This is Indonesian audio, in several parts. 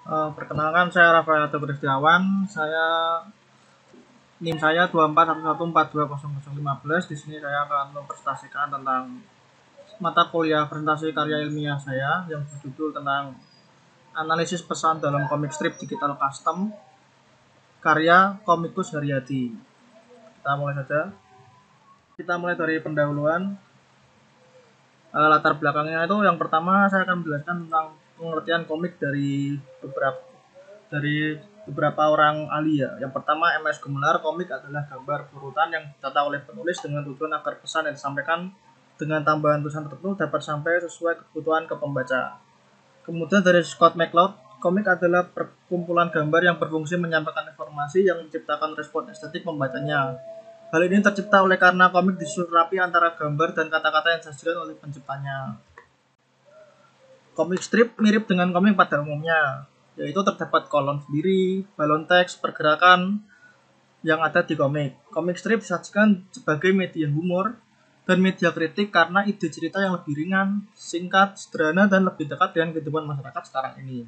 Perkenalkan, saya Rafael Teguh Setiawan. NIM saya 2411420015. Di sini saya akan mempresentasikan tentang mata kuliah presentasi karya ilmiah saya yang berjudul tentang analisis pesan dalam komik strip digital custom karya komikus Haryadi. Kita mulai saja. Kita mulai dari pendahuluan. Latar belakangnya itu yang pertama saya akan menjelaskan tentang pengertian komik dari beberapa orang ahli ya. Yang pertama, MS Gemelar, komik adalah gambar urutan yang ditata oleh penulis dengan tujuan agar pesan yang disampaikan dengan tambahan tulisan tertentu dapat sampai sesuai kebutuhan ke pembaca. Kemudian dari Scott McCloud, komik adalah perkumpulan gambar yang berfungsi menyampaikan informasi yang menciptakan respon estetik pembacanya. Hal ini tercipta oleh karena komik disusun rapi antara gambar dan kata-kata yang dihasilkan oleh penciptanya. Komik strip mirip dengan komik pada umumnya, yaitu terdapat kolom sendiri, balon teks, pergerakan yang ada di komik. Komik strip disajikan sebagai media humor dan media kritik karena ide cerita yang lebih ringan, singkat, sederhana, dan lebih dekat dengan kehidupan masyarakat sekarang ini.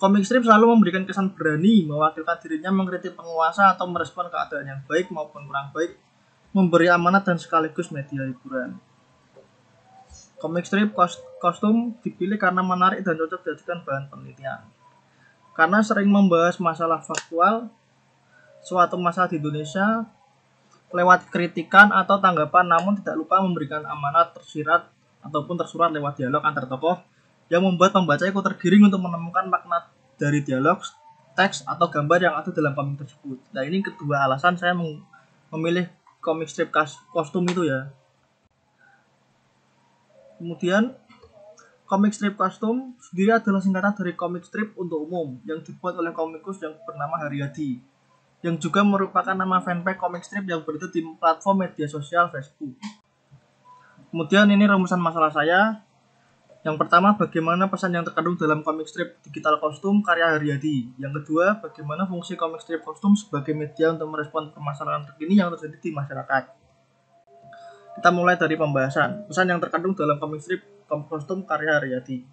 Komik strip selalu memberikan kesan berani, mewakilkan dirinya mengkritik penguasa atau merespon keadaan yang baik maupun kurang baik, memberi amanat dan sekaligus media hiburan. Komik strip kostum dipilih karena menarik dan cocok dijadikan bahan penelitian. Karena sering membahas masalah faktual suatu masalah di Indonesia lewat kritikan atau tanggapan, namun tidak lupa memberikan amanat tersirat ataupun tersurat lewat dialog antar tokoh yang membuat pembaca ikut tergiring untuk menemukan makna dari dialog, teks, atau gambar yang ada dalam komik tersebut. Nah, ini kedua alasan saya memilih komik strip kostum itu ya. Kemudian komik strip kostum sendiri adalah singkatan dari komik strip untuk umum yang dibuat oleh komikus yang bernama Haryadi, yang juga merupakan nama fanpage komik strip yang berada di platform media sosial Facebook. Kemudian ini rumusan masalah saya. Yang pertama, bagaimana pesan yang terkandung dalam komik strip digital kostum karya Haryadi. Yang kedua, bagaimana fungsi komik strip kostum sebagai media untuk merespon permasalahan terkini yang terjadi di masyarakat. Kita mulai dari pembahasan. Pesan yang terkandung dalam komik strip kostum karya Haryadi.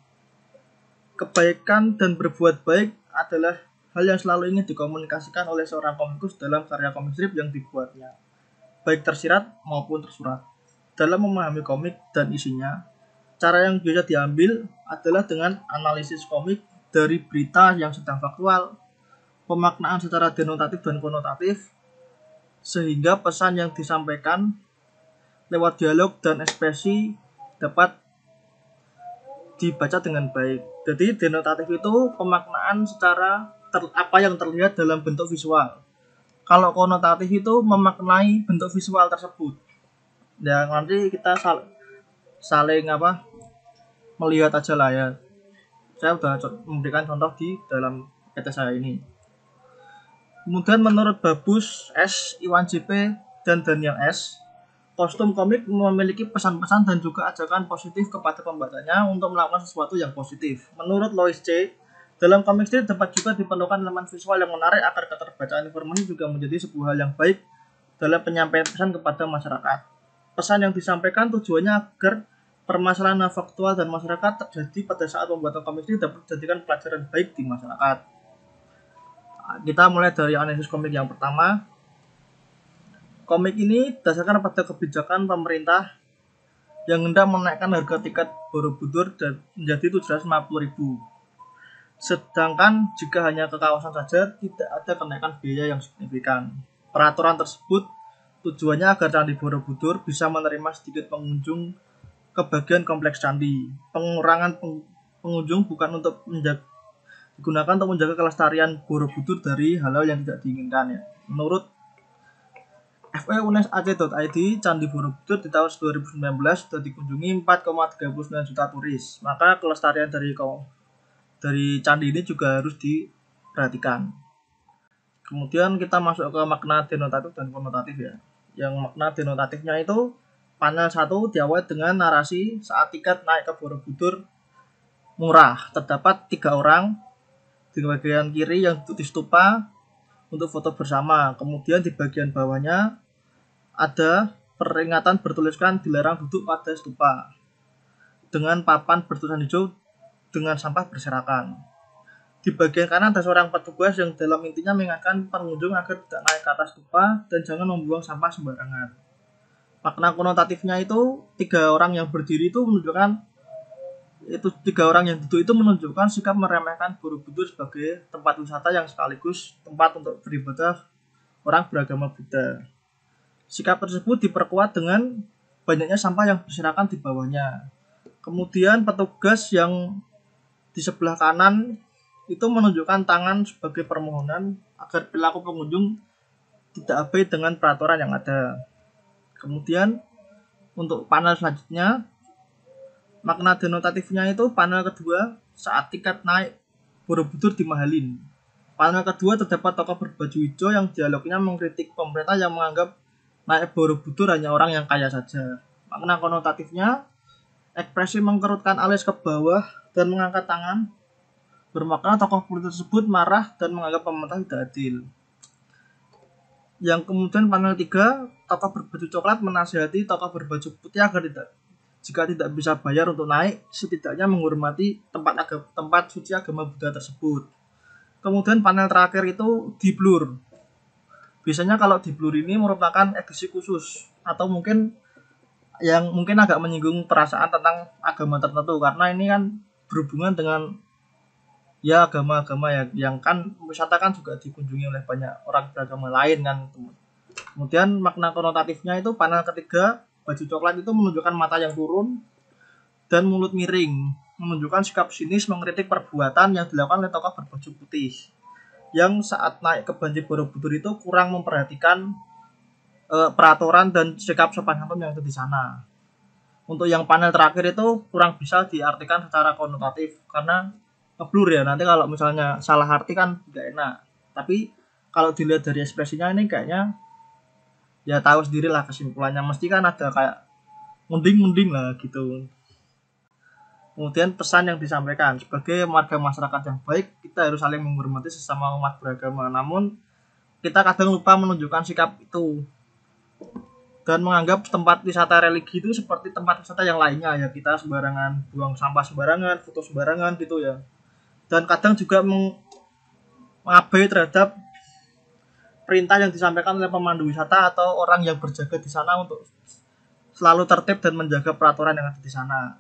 Kebaikan dan berbuat baik adalah hal yang selalu ingin dikomunikasikan oleh seorang komikus dalam karya komik strip yang dibuatnya, baik tersirat maupun tersurat. Dalam memahami komik dan isinya, cara yang biasa diambil adalah dengan analisis komik dari berita yang sedang faktual, pemaknaan secara denotatif dan konotatif, sehingga pesan yang disampaikan lewat dialog dan ekspresi dapat dibaca dengan baik. Jadi denotatif itu pemaknaan secara apa yang terlihat dalam bentuk visual. Kalau konotatif itu memaknai bentuk visual tersebut. Dan nanti kita saling melihat aja lah ya. Saya sudah memberikan contoh di dalam PT saya ini. Kemudian menurut Babus S, Iwan JP, dan Daniel S, kostum komik memiliki pesan-pesan dan juga ajakan positif kepada pembacanya untuk melakukan sesuatu yang positif. Menurut Lois C, dalam komik strip dapat juga diperlukan elemen visual yang menarik agar keterbacaan informasi juga menjadi sebuah hal yang baik dalam penyampaian pesan kepada masyarakat. Pesan yang disampaikan tujuannya agar permasalahan faktual dan masyarakat terjadi pada saat pembuatan komik strip dapat dijadikan pelajaran baik di masyarakat. Kita mulai dari analisis komik yang pertama. Komik ini berdasarkan pada kebijakan pemerintah yang hendak menaikkan harga tiket Borobudur dan menjadi 750.000. Sedangkan jika hanya ke kawasan saja tidak ada kenaikan biaya yang signifikan. Peraturan tersebut tujuannya agar Candi Borobudur bisa menerima sedikit pengunjung ke bagian kompleks candi. Pengurangan pengunjung bukan untuk digunakan untuk menjaga kelestarian Borobudur dari hal-hal yang tidak diinginkan ya. Menurut FEUNES.ac.id, Candi Borobudur di tahun 2019 sudah dikunjungi 4,39 juta turis. Maka kelestarian dari candi ini juga harus diperhatikan. Kemudian kita masuk ke makna denotatif dan konotatif ya. Yang makna denotatifnya itu panel 1 diawali dengan narasi saat tiket naik ke Borobudur murah. Terdapat 3 orang di bagian kiri yang duduk di stupa untuk foto bersama. Kemudian di bagian bawahnya ada peringatan bertuliskan dilarang duduk pada stupa dengan papan bertulisan hijau dengan sampah berserakan. Di bagian kanan ada seorang petugas yang dalam intinya mengingatkan pengunjung agar tidak naik ke atas stupa dan jangan membuang sampah sembarangan. Makna konotatifnya itu tiga orang yang berdiri itu menunjukkan tiga orang yang duduk itu menunjukkan sikap meremehkan Borobudur sebagai tempat wisata yang sekaligus tempat untuk beribadah orang beragama Buddha. Sikap tersebut diperkuat dengan banyaknya sampah yang berserakan di bawahnya. Kemudian petugas yang di sebelah kanan itu menunjukkan tangan sebagai permohonan agar perilaku pengunjung tidak abai dengan peraturan yang ada. Kemudian untuk panel selanjutnya, makna denotatifnya itu panel kedua saat tiket naik Borobudur dimahalin. Panel kedua terdapat tokoh berbaju hijau yang dialognya mengkritik pemerintah yang menganggap naik Borobudur hanya orang yang kaya saja. Makna konotatifnya, ekspresi mengkerutkan alis ke bawah dan mengangkat tangan bermakna tokoh politik tersebut marah dan menganggap pemerintah tidak adil. Yang kemudian panel 3, tokoh berbaju coklat menasihati tokoh berbaju putih agar jika tidak bisa bayar untuk naik, setidaknya menghormati tempat suci agama Buddha tersebut. Kemudian panel terakhir itu di blur. Biasanya kalau di blur ini merupakan edisi khusus atau mungkin agak menyinggung perasaan tentang agama tertentu karena ini kan berhubungan dengan ya agama-agama ya yang kan wisata kan juga dikunjungi oleh banyak orang beragama lain kan. Kemudian makna konotatifnya itu panel ketiga, baju coklat itu menunjukkan mata yang turun dan mulut miring, menunjukkan sikap sinis mengkritik perbuatan yang dilakukan oleh tokoh berbaju putih yang saat naik ke banjir Borobudur itu kurang memperhatikan peraturan dan sikap sopan santun yang ada di sana. Untuk yang panel terakhir itu kurang bisa diartikan secara konotatif karena ngeblur ya, nanti kalau misalnya salah arti kan nggak enak. Tapi kalau dilihat dari ekspresinya ini kayaknya ya tahu sendiri lah kesimpulannya, mesti kan ada kayak mending lah gitu. Kemudian pesan yang disampaikan, sebagai warga masyarakat yang baik kita harus saling menghormati sesama umat beragama, namun kita kadang lupa menunjukkan sikap itu dan menganggap tempat wisata religi itu seperti tempat wisata yang lainnya ya, kita sembarangan buang sampah sembarangan, foto sembarangan gitu ya. Dan kadang juga mengabai terhadap perintah yang disampaikan oleh pemandu wisata atau orang yang berjaga di sana untuk selalu tertib dan menjaga peraturan yang ada di sana.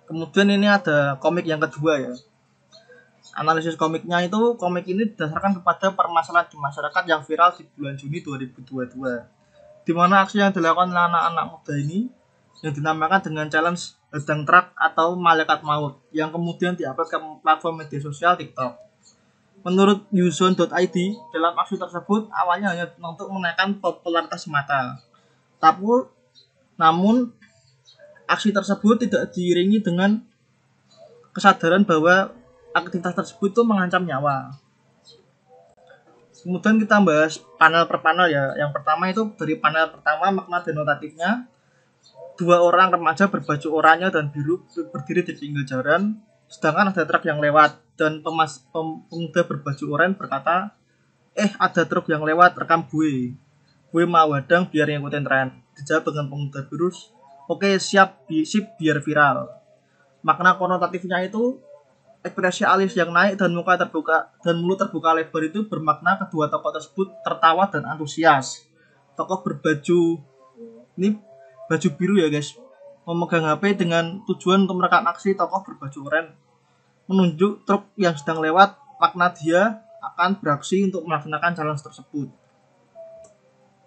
Kemudian ini ada komik yang kedua ya. Analisis komiknya itu, komik ini didasarkan kepada permasalahan di masyarakat yang viral di bulan Juni 2022. Di mana aksi yang dilakukan oleh anak-anak muda ini yang dinamakan dengan challenge Hadang Truk atau Malaikat Maut yang kemudian diupload ke platform media sosial TikTok. Menurut Uzone.id, dalam aksi tersebut awalnya hanya untuk menaikkan popularitas semata. Namun aksi tersebut tidak diiringi dengan kesadaran bahwa aktivitas tersebut itu mengancam nyawa. Kemudian kita bahas panel per panel ya. Yang pertama itu dari panel pertama, makna denotatifnya. Dua orang remaja berbaju oranye dan biru berdiri di pinggir jalan, sedangkan ada truk yang lewat dan pemuda berbaju oranye berkata, ada truk yang lewat, rekam gue mau hadang biar ngikutin tren. Dijawab dengan pemuda biru, oke siap biar viral. Makna konotatifnya itu ekspresi alis yang naik dan mulut terbuka lebar itu bermakna kedua tokoh tersebut tertawa dan antusias. Tokoh berbaju ini baju biru ya guys, memegang HP dengan tujuan untuk merekam aksi tokoh berbaju oranye menunjuk truk yang sedang lewat, makna dia akan beraksi untuk melaksanakan challenge tersebut.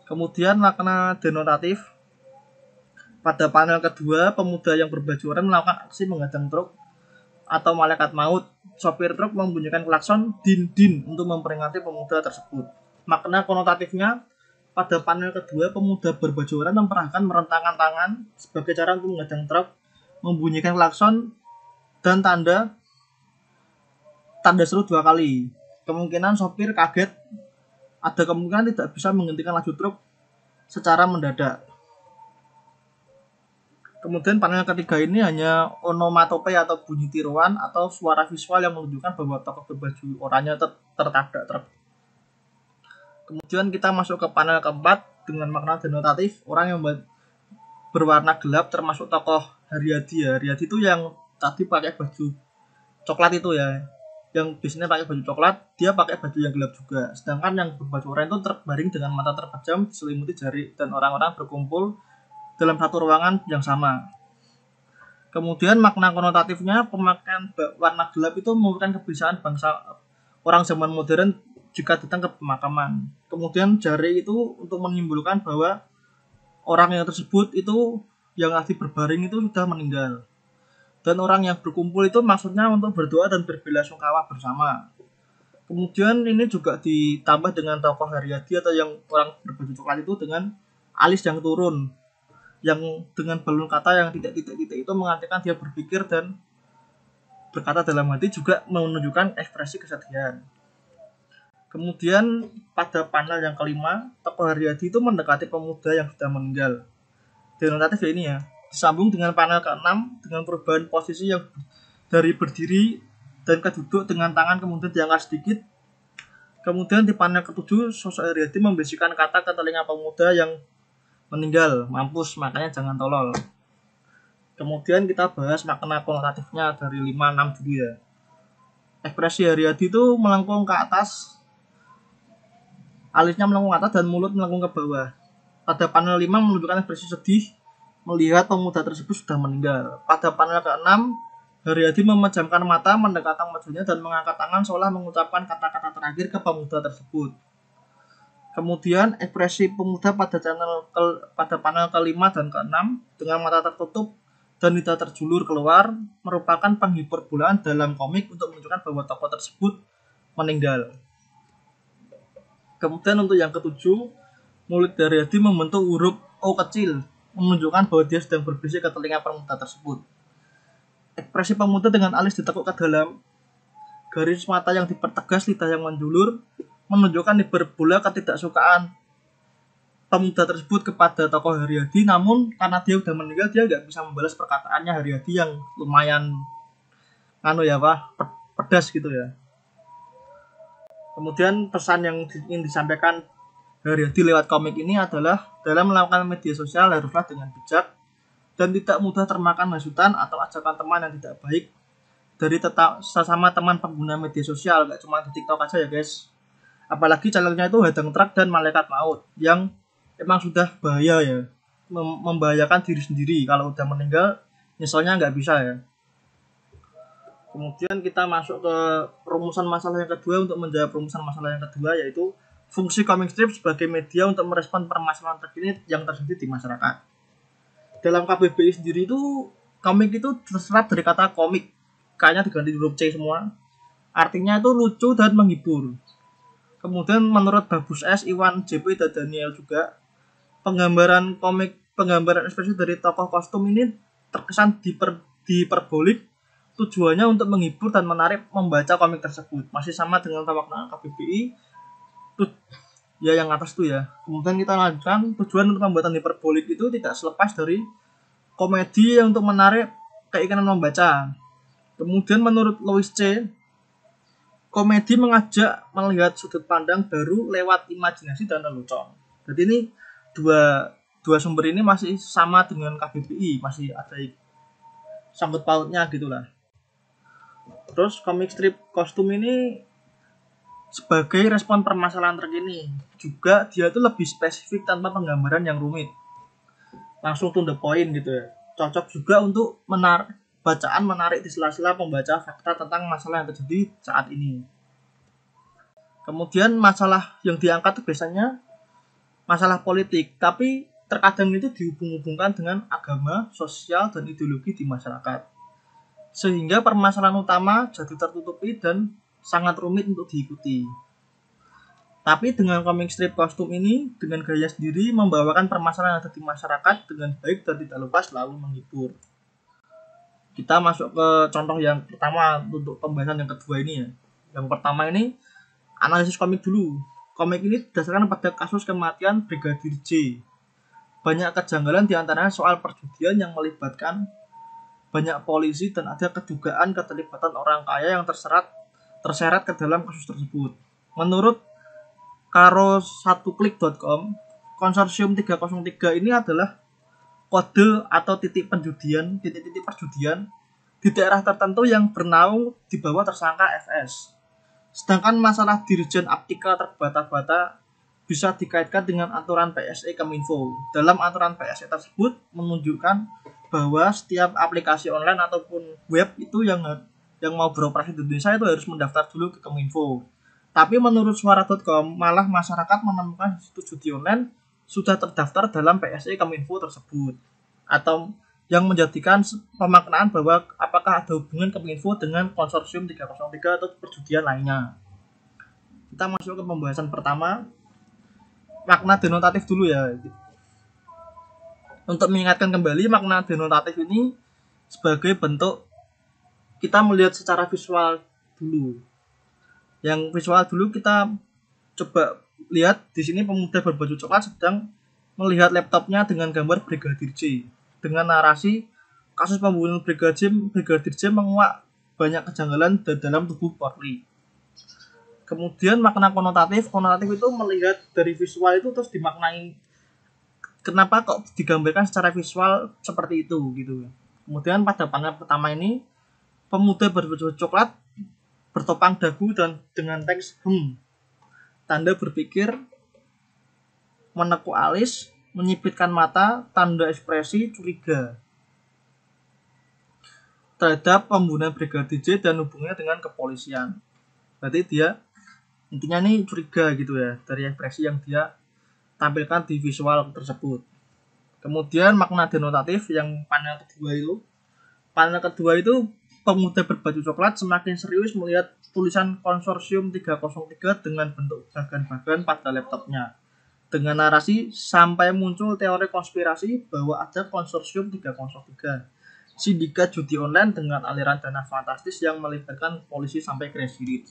Kemudian makna denotatif, pada panel kedua pemuda yang berbaju oranye melakukan aksi menghadang truk atau malaikat maut. Sopir truk membunyikan klakson din untuk memperingati pemuda tersebut. Makna konotatifnya, pada panel kedua, pemuda berbaju oranye memperlihatkan merentangkan tangan sebagai cara untuk menghadang truk, membunyikan klakson dan tanda seru 2 kali. Kemungkinan sopir kaget, ada kemungkinan tidak bisa menghentikan laju truk secara mendadak. Kemudian panel ketiga ini hanya onomatope atau bunyi tiruan atau suara visual yang menunjukkan bahwa tokoh berbaju oranye tertabrak truk. Kemudian kita masuk ke panel keempat dengan makna denotatif, orang yang berwarna gelap termasuk tokoh Haryadi ya. Haryadi itu yang tadi pakai baju coklat itu ya, yang biasanya pakai baju coklat, dia pakai baju yang gelap juga. Sedangkan yang berbaju oranye itu terbaring dengan mata terpejam, diselimuti jari, dan orang-orang berkumpul dalam satu ruangan yang sama. Kemudian makna konotatifnya, pemakaian warna gelap itu merupakan kebiasaan bangsa orang zaman modern jika datang ke pemakaman. Kemudian jari itu untuk menyimpulkan bahwa orang yang tersebut itu yang lagi berbaring itu sudah meninggal. Dan orang yang berkumpul itu maksudnya untuk berdoa dan berbelasungkawa bersama. Kemudian ini juga ditambah dengan tokoh Haryadi atau yang orang berbaju coklat itu dengan alis yang turun, yang dengan balon kata yang titik-titik itu mengartikan dia berpikir dan berkata dalam hati, juga menunjukkan ekspresi kesedihan. Kemudian pada panel yang kelima, tokoh Haryadi itu mendekati pemuda yang sudah meninggal. Denotatif ya ini ya. Disambung dengan panel ke-6 dengan perubahan posisi yang dari berdiri dan ke duduk dengan tangan kemudian diangkat sedikit. Kemudian di panel ke-7 sosok Haryadi membisikkan kata ke telinga pemuda yang meninggal, mampus, makanya jangan tolol. Kemudian kita bahas makna konotatifnya dari 5-6 dulu ya. Ekspresi Haryadi itu melengkung ke atas, alisnya melengkung ke atas dan mulut melengkung ke bawah. Pada panel 5 menunjukkan ekspresi sedih melihat pemuda tersebut sudah meninggal. Pada panel ke-6, Haryadi memejamkan mata, mendekatkan wajahnya dan mengangkat tangan seolah mengucapkan kata-kata terakhir ke pemuda tersebut. Kemudian ekspresi pemuda pada panel ke-5 dan ke-6 dengan mata tertutup dan lidah terjulur keluar merupakan penghiperbolaan dalam komik untuk menunjukkan bahwa tokoh tersebut meninggal. Kemudian untuk yang ke-7, mulut Haryadi membentuk huruf O kecil, menunjukkan bahwa dia sedang berbisik ke telinga pemuda tersebut. Ekspresi pemuda dengan alis ditekuk ke dalam, garis mata yang dipertegas, lidah yang menjulur, menunjukkan hiperbola ketidaksukaan pemuda tersebut kepada tokoh Haryadi. Namun karena dia sudah meninggal, dia nggak bisa membalas perkataannya Haryadi yang lumayan pedas gitu ya. Kemudian pesan yang ingin disampaikan Haryadi lewat komik ini adalah dalam melakukan media sosial haruslah dengan bijak dan tidak mudah termakan hasutan atau ajakan teman yang tidak baik dari sesama teman pengguna media sosial, gak cuma di TikTok aja ya guys. Apalagi channelnya itu hadang truk dan malaikat maut yang emang sudah bahaya ya, membahayakan diri sendiri. Kalau udah meninggal nyeselnya nggak bisa ya. Kemudian kita masuk ke rumusan masalah yang kedua. Untuk menjawab rumusan masalah yang kedua, yaitu fungsi comic strip sebagai media untuk merespon permasalahan terkini yang terjadi di masyarakat. Dalam KBBI sendiri itu, komik itu terserap dari kata komik, kayaknya diganti huruf C semua. Artinya itu lucu dan menghibur. Kemudian menurut Babus S, Iwan JP dan Daniel juga, penggambaran ekspresi dari tokoh kostum ini terkesan diperbolik, tujuannya untuk menghibur dan menarik membaca komik tersebut. Masih sama dengan pemaknaan KBBI ya yang atas itu ya. Kemudian kita lanjutkan, tujuan untuk pembuatan hiperbolik itu tidak selepas dari komedi yang untuk menarik keinginan membaca. Kemudian menurut Louis C, komedi mengajak melihat sudut pandang baru lewat imajinasi dan lelucon. Jadi ini dua sumber ini masih sama dengan KBBI, masih ada sangkut pautnya gitulah. Terus komik strip kostum ini sebagai respon permasalahan terkini, juga dia itu lebih spesifik tanpa penggambaran yang rumit, langsung to the point gitu ya. Cocok juga untuk menarik di sela-sela pembaca fakta tentang masalah yang terjadi saat ini. Kemudian masalah yang diangkat itu biasanya masalah politik, tapi terkadang itu dihubung-hubungkan dengan agama, sosial, dan ideologi di masyarakat, sehingga permasalahan utama jadi tertutupi dan sangat rumit untuk diikuti. Tapi dengan komik strip kostum ini, dengan gaya sendiri, membawakan permasalahan yang ada di masyarakat dengan baik dan tidak lupa selalu menghibur. Kita masuk ke contoh yang pertama untuk pembahasan yang kedua ini ya. Yang pertama ini, analisis komik dulu. Komik ini berdasarkan pada kasus kematian Brigadir J. Banyak kejanggalan diantaranya soal perjudian yang melibatkan banyak polisi dan ada kedugaan keterlibatan orang kaya yang terseret ke dalam kasus tersebut. Menurut karo1klik.com, konsorsium 303 ini adalah kode atau titik perjudian di daerah tertentu yang bernaung di bawah tersangka FS. Sedangkan masalah Dirjen Aptika terbata-bata bisa dikaitkan dengan aturan PSE Kominfo. Dalam aturan PSE tersebut menunjukkan bahwa setiap aplikasi online ataupun web itu yang mau beroperasi di Indonesia itu harus mendaftar dulu ke Kominfo. Tapi menurut suara.com malah masyarakat menemukan situs judi online sudah terdaftar dalam PSE Kominfo tersebut, atau yang menjadikan pemaknaan bahwa apakah ada hubungan Kominfo dengan konsorsium 303 atau perjudian lainnya. Kita masuk ke pembahasan pertama, makna denotatif dulu ya. Untuk mengingatkan kembali, makna denotatif ini sebagai bentuk kita melihat secara visual dulu. Yang visual dulu kita coba lihat di sini pemuda berbaju coklat sedang melihat laptopnya dengan gambar Brigadir J. Dengan narasi kasus pembunuhan Brigadir J menguak banyak kejanggalan dalam tubuh Polri. Kemudian makna konotatif itu melihat dari visual itu terus dimaknai kenapa kok digambarkan secara visual seperti itu gitu. Kemudian pada panel pertama ini pemuda berbaju coklat bertopang dagu dan dengan teks tanda berpikir, menekuk alis, menyipitkan mata, tanda ekspresi curiga terhadap pembunuhan Brigadir J dan hubungannya dengan kepolisian. Berarti dia intinya nih curiga gitu ya dari ekspresi yang dia tampilkan di visual tersebut. Kemudian makna denotatif yang panel kedua itu pemuda berbaju coklat semakin serius melihat tulisan konsorsium 303 dengan bentuk bagan-bagan pada laptopnya. Dengan narasi sampai muncul teori konspirasi bahwa ada konsorsium 303, sindikat judi online dengan aliran dana fantastis yang melibatkan polisi sampai crazy rich.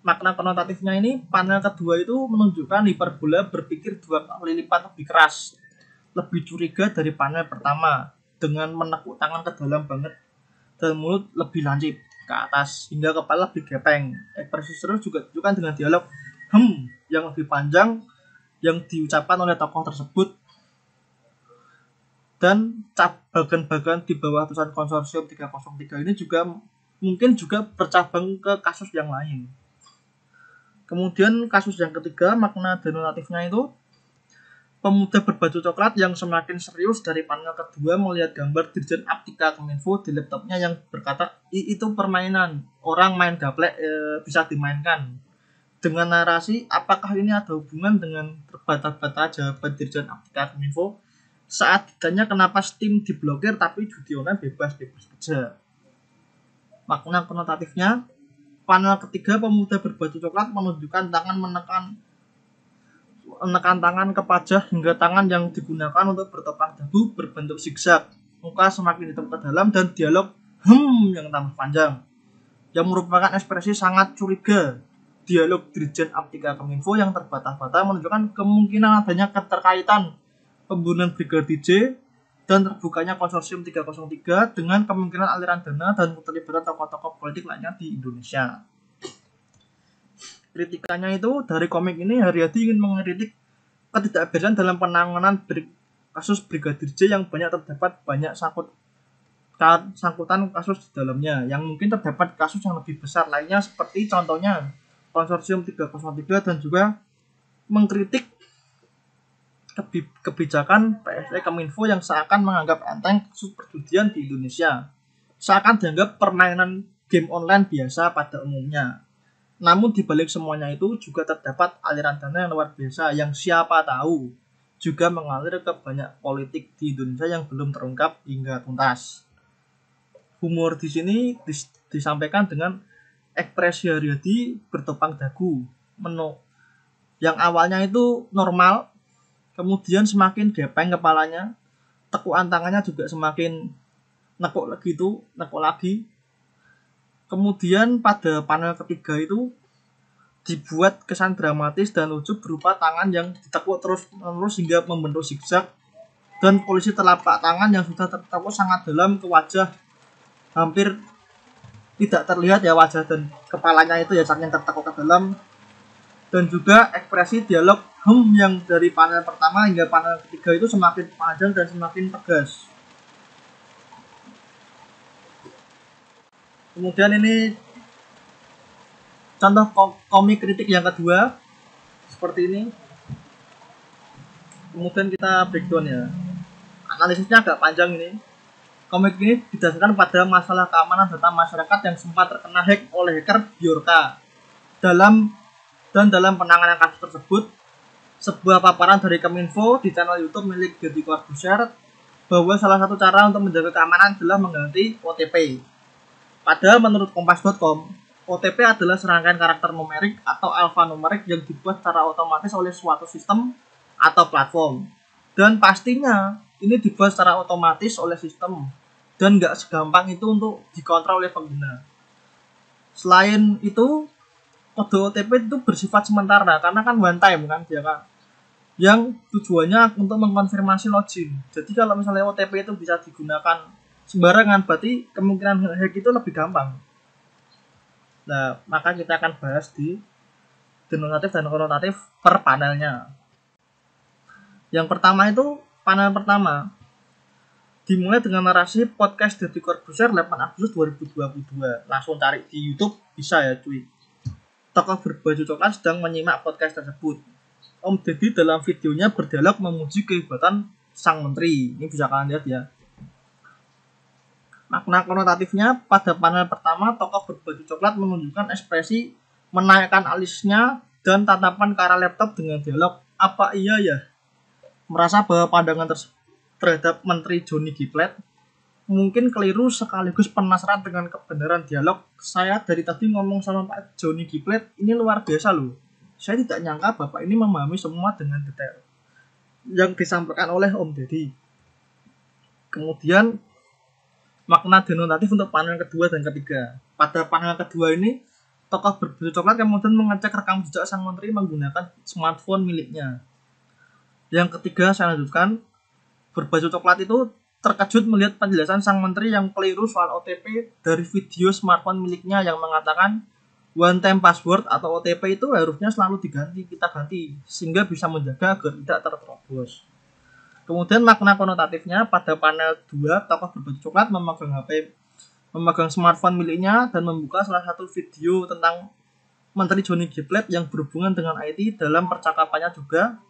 Makna konotatifnya ini, panel kedua itu menunjukkan hiperbola berpikir 2 kali lipat lebih keras, lebih curiga dari panel pertama, dengan menekuk tangan ke dalam banget dan mulut lebih lancip ke atas hingga kepala lebih gepeng. Ekspresi serius juga ditunjukkan dengan dialog yang lebih panjang yang diucapkan oleh tokoh tersebut, dan bagan-bagan di bawah tulisan konsorsium 303 ini juga mungkin juga bercabang ke kasus yang lain. Kemudian kasus yang ketiga, makna denotatifnya itu pemuda berbaju coklat yang semakin serius dari panel kedua melihat gambar Dirjen Aptika Kominfo di laptopnya yang berkata itu permainan, orang main gaplek bisa dimainkan. Dengan narasi apakah ini ada hubungan dengan terbata-bata jawaban Dirjen Aptika Kominfo saat ditanya kenapa Steam diblokir tapi judi online bebas-bebas saja. Makna konotatifnya, panel ketiga pemuda berbaju coklat menunjukkan tangan menekan tangan ke pajah hingga tangan yang digunakan untuk bertopang dagu berbentuk zigzag. Muka semakin hitam ke dalam dan dialog yang tambah panjang yang merupakan ekspresi sangat curiga. Dialog Dirjen Aptika Kominfo yang terbata-bata menunjukkan kemungkinan adanya keterkaitan pembunuhan Brigadir J dan terbukanya konsorsium 303 dengan kemungkinan aliran dana dan keterlibatan tokoh-tokoh politik lainnya di Indonesia. Kritikannya itu dari komik ini, Haryadi ingin mengkritik ketidakberesan dalam penanganan kasus Brigadir J yang banyak terdapat banyak sangkutan kasus di dalamnya, yang mungkin terdapat kasus yang lebih besar lainnya seperti contohnya konsorsium 303 dan juga mengkritik kebijakan PSE Kominfo yang seakan menganggap enteng kasus perjudian di Indonesia, seakan dianggap permainan game online biasa pada umumnya. Namun dibalik semuanya itu juga terdapat aliran dana yang luar biasa yang siapa tahu juga mengalir ke banyak politik di Indonesia yang belum terungkap hingga tuntas. Humor di sini disampaikan dengan ekspresi Haryadi bertopang dagu, yang awalnya itu normal, kemudian semakin gepeng kepalanya, tekukan tangannya juga semakin nekuk lagi. Kemudian pada panel ketiga itu dibuat kesan dramatis dan lucu berupa tangan yang ditekuk terus-menerus hingga membentuk zigzag dan polisi telapak tangan yang sudah tertekuk sangat dalam ke wajah, hampir tidak terlihat ya wajah dan kepalanya itu ya saking tertekuk ke dalam. Dan juga ekspresi dialog yang dari panel pertama hingga panel ketiga itu semakin panjang dan semakin tegas. Kemudian ini contoh komik kritik yang kedua seperti ini. Kemudian kita breakdown ya. Analisisnya agak panjang ini. Komik ini didasarkan pada masalah keamanan data masyarakat yang sempat terkena hack oleh hacker Bjorka. Dalam penanganan kasus tersebut, sebuah paparan dari Kominfo di channel YouTube milik Deddy Corbuzier bahwa salah satu cara untuk menjaga keamanan adalah mengganti OTP. Padahal menurut kompas.com, OTP adalah serangkaian karakter numerik atau alfanumerik yang dibuat secara otomatis oleh suatu sistem atau platform. Dan pastinya ini dibuat secara otomatis oleh sistem dan nggak segampang itu untuk dikontrol oleh pengguna. Selain itu, kode OTP itu bersifat sementara karena kan one time kan dia kan, yang tujuannya untuk mengkonfirmasi login. Jadi kalau misalnya OTP itu bisa digunakan sembarangan, berarti kemungkinan hack itu lebih gampang. Nah, maka kita akan bahas di denotatif dan konotatif per panelnya. Yang pertama itu panel pertama dimulai dengan narasi podcast Deddy Corbuzier 8 Agustus 2022. Langsung cari di YouTube bisa ya cuy. Tokoh berbaju coklat sedang menyimak podcast tersebut. Om Deddy dalam videonya berdialog memuji kehebatan sang menteri. Ini bisa kalian lihat ya. Makna konotatifnya pada panel pertama, tokoh berbaju coklat menunjukkan ekspresi menaikkan alisnya dan tatapan ke arah laptop dengan dialog, apa iya ya? Merasa bahwa pandangan terhadap Menteri Johnny G. Plate mungkin keliru sekaligus penasaran dengan kebenaran dialog. Saya dari tadi ngomong sama Pak Johnny G. Plate, ini luar biasa loh. Saya tidak nyangka Bapak ini memahami semua dengan detail yang disampaikan oleh Om Deddy. Kemudian makna denotatif untuk panel kedua dan ketiga. Pada panel kedua ini, tokoh berbaju coklat kemudian mengecek rekam jejak sang menteri menggunakan smartphone miliknya. Yang ketiga saya lanjutkan, berbaju coklat itu terkejut melihat penjelasan sang menteri yang keliru soal OTP dari video smartphone miliknya yang mengatakan one time password atau OTP itu harusnya selalu kita ganti sehingga bisa menjaga agar tidak terterobos. Kemudian makna konotatifnya pada panel 2, tokoh berbaju coklat memegang smartphone miliknya dan membuka salah satu video tentang Menteri Johnny G. Plate yang berhubungan dengan IT. Dalam percakapannya juga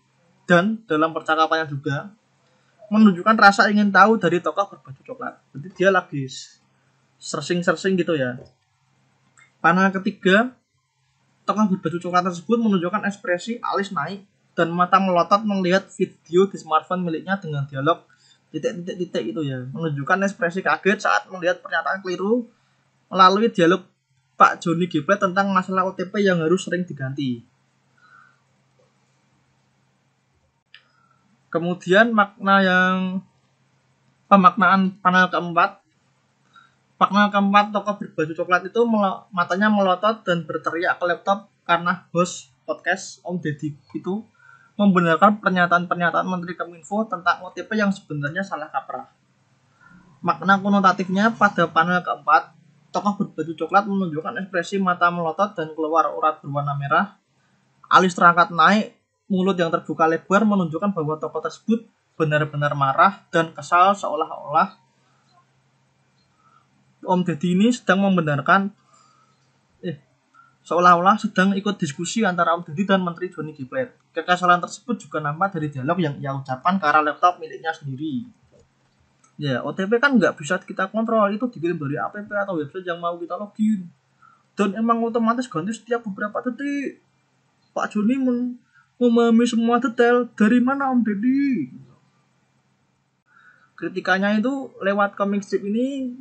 menunjukkan rasa ingin tahu dari tokoh berbaju coklat. Jadi dia lagi searching gitu ya. Panel ketiga, tokoh berbaju coklat tersebut menunjukkan ekspresi alis naik dan mata melotot melihat video di smartphone miliknya dengan dialog titik-titik itu ya, menunjukkan ekspresi kaget saat melihat pernyataan keliru melalui dialog Pak Johnny G. Plate tentang masalah OTP yang harus sering diganti. Kemudian pemaknaan panel keempat. Panel keempat, tokoh berbaju coklat itu matanya melotot dan berteriak ke laptop karena host podcast Om Deddy itu membenarkan pernyataan Menteri Kominfo tentang OTP yang sebenarnya salah kaprah. Makna konotatifnya pada panel keempat, tokoh berbaju coklat menunjukkan ekspresi mata melotot dan keluar urat berwarna merah, alis terangkat naik, mulut yang terbuka lebar menunjukkan bahwa tokoh tersebut benar-benar marah dan kesal seolah-olah Om Deddy ini sedang sedang ikut diskusi antara Om Deddy dan Menteri Johnny G. Plate. Kekesalan tersebut juga nampak dari dialog yang ia ucapkan ke arah laptop miliknya sendiri. Ya, OTP kan nggak bisa kita kontrol, itu dikirim dari app atau website yang mau kita login. Dan emang otomatis ganti setiap beberapa detik. Pak Johnny memahami semua detail. Dari mana Om Deddy? Kritikannya itu lewat comic strip ini,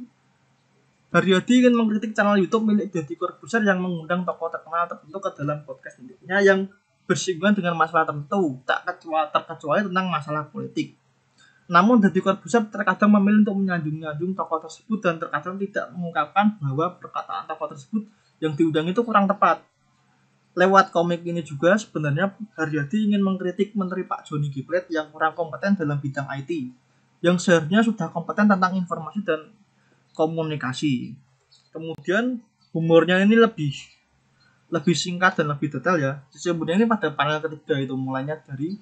Haryadi ingin mengkritik channel YouTube milik Deddy Corbuzier yang mengundang tokoh terkenal tertentu ke dalam podcast miliknya yang bersinggungan dengan masalah tertentu, tak terkecuali tentang masalah politik. Namun Deddy Corbuzier terkadang memilih untuk menyanjung tokoh tersebut dan terkadang tidak mengungkapkan bahwa perkataan tokoh tersebut yang diundang itu kurang tepat. Lewat komik ini juga sebenarnya Haryadi ingin mengkritik Menteri Pak Johnny G. Plate yang kurang kompeten dalam bidang IT, yang seharusnya sudah kompeten tentang informasi dan komunikasi. Kemudian humornya ini lebih singkat dan lebih detail ya. Sebenarnya ini pada panel ketiga itu mulainya dari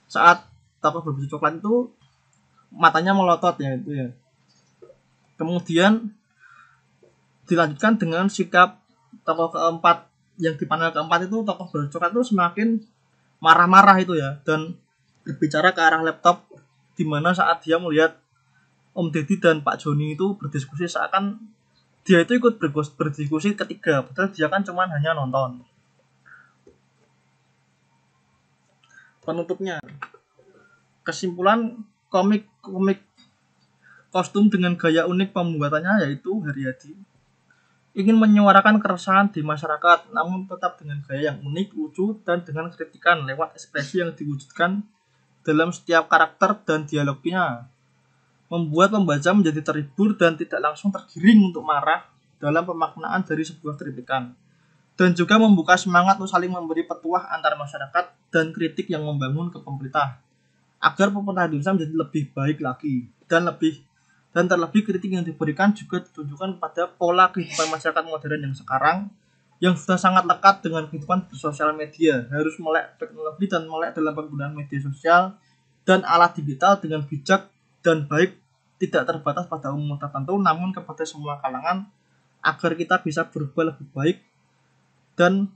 saat tokoh berbaju coklat itu matanya melotot ya itu ya. Kemudian Dilanjutkan dengan sikap tokoh keempat, yang di panel keempat itu tokoh baju coklat itu semakin marah-marah itu ya, dan berbicara ke arah laptop, dimana saat dia melihat Om Deddy dan Pak Joni itu berdiskusi, seakan dia itu ikut berdiskusi ketiga, padahal dia kan cuma hanya nonton. Penutupnya, kesimpulan, komik kostum dengan gaya unik pembuatannya yaitu Haryadi ingin menyuarakan keresahan di masyarakat, namun tetap dengan gaya yang unik, lucu, dan dengan kritikan lewat ekspresi yang diwujudkan dalam setiap karakter dan dialognya, membuat pembaca menjadi terhibur dan tidak langsung tergiring untuk marah dalam pemaknaan dari sebuah kritikan, dan juga membuka semangat untuk saling memberi petuah antar masyarakat dan kritik yang membangun ke pemerintah, agar pemerintahan Indonesia menjadi lebih baik lagi, dan terlebih kritik yang diberikan juga ditunjukkan pada pola kehidupan masyarakat modern yang sekarang, yang sudah sangat lekat dengan kehidupan bersosial media, harus melek teknologi dan melek dalam penggunaan media sosial dan alat digital dengan bijak dan baik, tidak terbatas pada umum tertentu, namun kepada semua kalangan, agar kita bisa berubah lebih baik, dan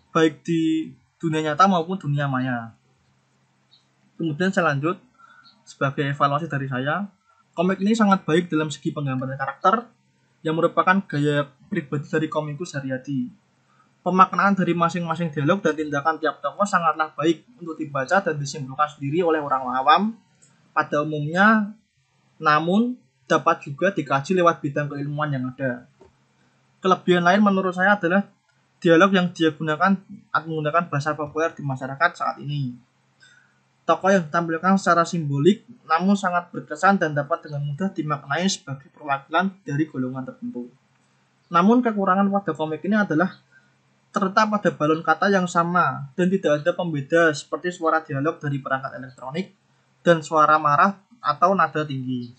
baik di dunia nyata maupun dunia maya. Kemudian saya lanjut, sebagai evaluasi dari saya, komik ini sangat baik dalam segi penggambaran karakter, yang merupakan gaya pribadi dari komikus Haryadi. Pemaknaan dari masing-masing dialog dan tindakan tiap tokoh sangatlah baik untuk dibaca dan disimpulkan sendiri oleh orang awam pada umumnya, namun dapat juga dikaji lewat bidang keilmuan yang ada. Kelebihan lain menurut saya adalah dialog yang dia gunakan menggunakan bahasa populer di masyarakat saat ini. Tokoh yang ditampilkan secara simbolik namun sangat berkesan dan dapat dengan mudah dimaknai sebagai perwakilan dari golongan tertentu. Namun kekurangan pada komik ini adalah terletak pada balon kata yang sama dan tidak ada pembeda seperti suara dialog dari perangkat elektronik dan suara marah atau nada tinggi.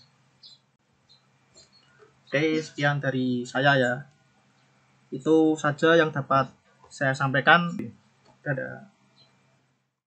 Oke, sekian dari saya ya. Itu saja yang dapat saya sampaikan. Dadah.